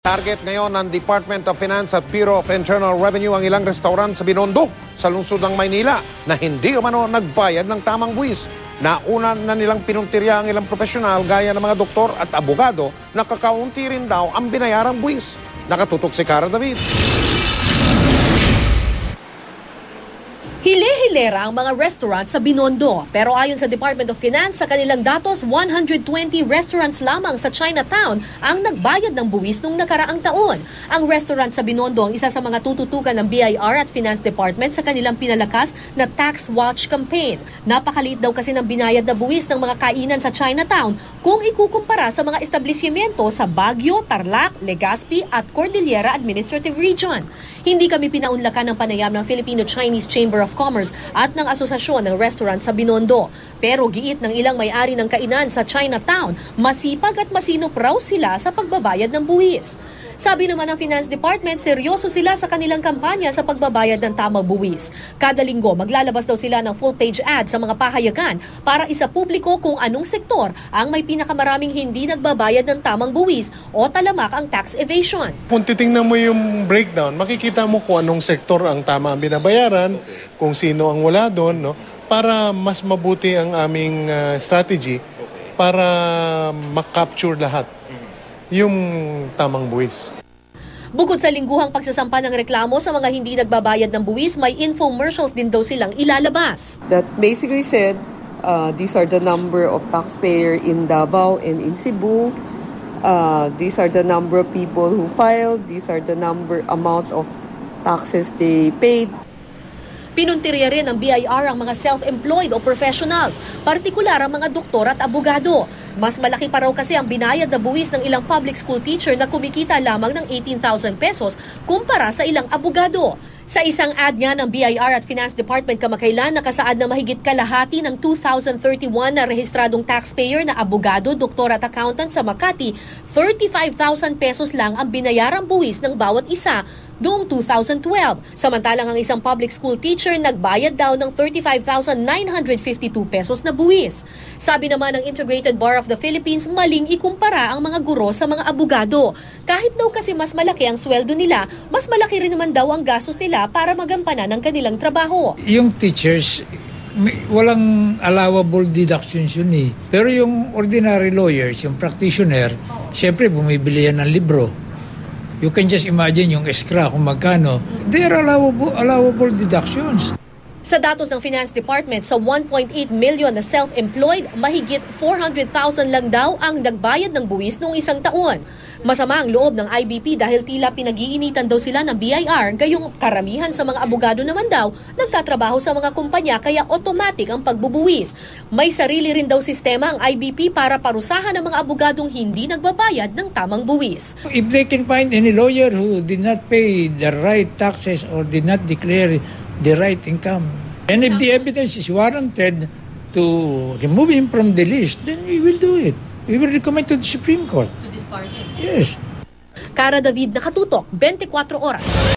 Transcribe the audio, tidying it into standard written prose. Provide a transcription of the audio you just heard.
Target ngayon ng Department of Finance at Bureau of Internal Revenue ang ilang restaurant sa Binondo sa lungsod ng Maynila na hindi umano nagbayad ng tamang buwis. Nauna na nilang pinuntirya ang ilang profesional gaya ng mga doktor at abogado na kakaunti rin daw ang binayarang buwis. Nakatutok si Cara David. Hile-hilera ang mga restaurant sa Binondo. Pero ayon sa Department of Finance, sa kanilang datos, 120 restaurants lamang sa Chinatown ang nagbayad ng buwis nung nakaraang taon. Ang restaurant sa Binondo ang isa sa mga tututukan ng BIR at Finance Department sa kanilang pinalakas na Tax Watch campaign. Napakaliit daw kasi ng binayad na buwis ng mga kainan sa Chinatown kung ikukumpara sa mga establishmento sa Baguio, Tarlac, Legazpi at Cordillera Administrative Region. Hindi kami pinaunlakan ng panayam ng Filipino-Chinese Chamber of Commerce at ng Asosasyon ng Restaurant sa Binondo. Pero giit ng ilang may-ari ng kainan sa Chinatown, masipag at masinop raw sila sa pagbabayad ng buwis. Sabi naman ng Finance Department, seryoso sila sa kanilang kampanya sa pagbabayad ng tamang buwis. Kada linggo, maglalabas daw sila ng full-page ad sa mga pahayagan para isapubliko kung anong sektor ang may pinakamaraming hindi nagbabayad ng tamang buwis o talamak ang tax evasion. Kung titingnan mo yung breakdown, makikita mo kung anong sektor ang tama ang binabayaran, kung sino ang wala doon, no? Para mas mabuti ang aming strategy para makapture lahat yung tamang buwis. Bukod sa lingguhang pagsasampa ng reklamo sa mga hindi nagbabayad ng buwis, may infomercials din daw silang ilalabas. That basically said, these are the number of taxpayer in Davao and in Cebu. These are the number of people who filed. These are the amount of taxes they paid. Pinuntirya rin ng BIR ang mga self-employed o professionals, partikular ang mga doktor at abogado. Mas malaki pa raw kasi ang binayad na buwis ng ilang public school teacher na kumikita lamang ng 18,000 pesos kumpara sa ilang abogado. Sa isang ad nga ng BIR at Finance Department kamakailan, nakasaad na mahigit kalahati ng 2,031 na rehistradong taxpayer na abogado, doktor at accountant sa Makati, 35,000 pesos lang ang binayarang buwis ng bawat isa noong 2012. Samantalang ang isang public school teacher nagbayad daw ng 35,952 pesos na buwis. Sabi naman ng Integrated Bar of the Philippines, maling ikumpara ang mga guro sa mga abogado. Kahit daw kasi mas malaki ang sweldo nila, mas malaki rin naman daw ang gastos nila para magampanan ang kanilang trabaho. Yung teachers, walang allowable deductions yun eh. Pero yung ordinary lawyers, yung practitioner, siyempre bumibili yan ng libro. You can just imagine yung escra kung magkano. They are allowable deductions. Sa datos ng Finance Department, sa 1.8 million na self-employed, mahigit 400,000 lang daw ang nagbayad ng buwis noong isang taon. Masama ang loob ng IBP dahil tila pinag-iinitan daw sila ng BIR, gayong karamihan sa mga abogado naman daw nagtatrabaho sa mga kumpanya kaya automatic ang pagbubuwis. May sarili rin daw sistema ang IBP para parusahan ang mga abogadong hindi nagbabayad ng tamang buwis. If they can find any lawyer who did not pay the right taxes or did not declare the right income, and if the evidence is warranted to remove him from the list, then we will do it. We will recommend to the Supreme Court. To discard him? Yes. Cara David, nakatutok, 24 oras.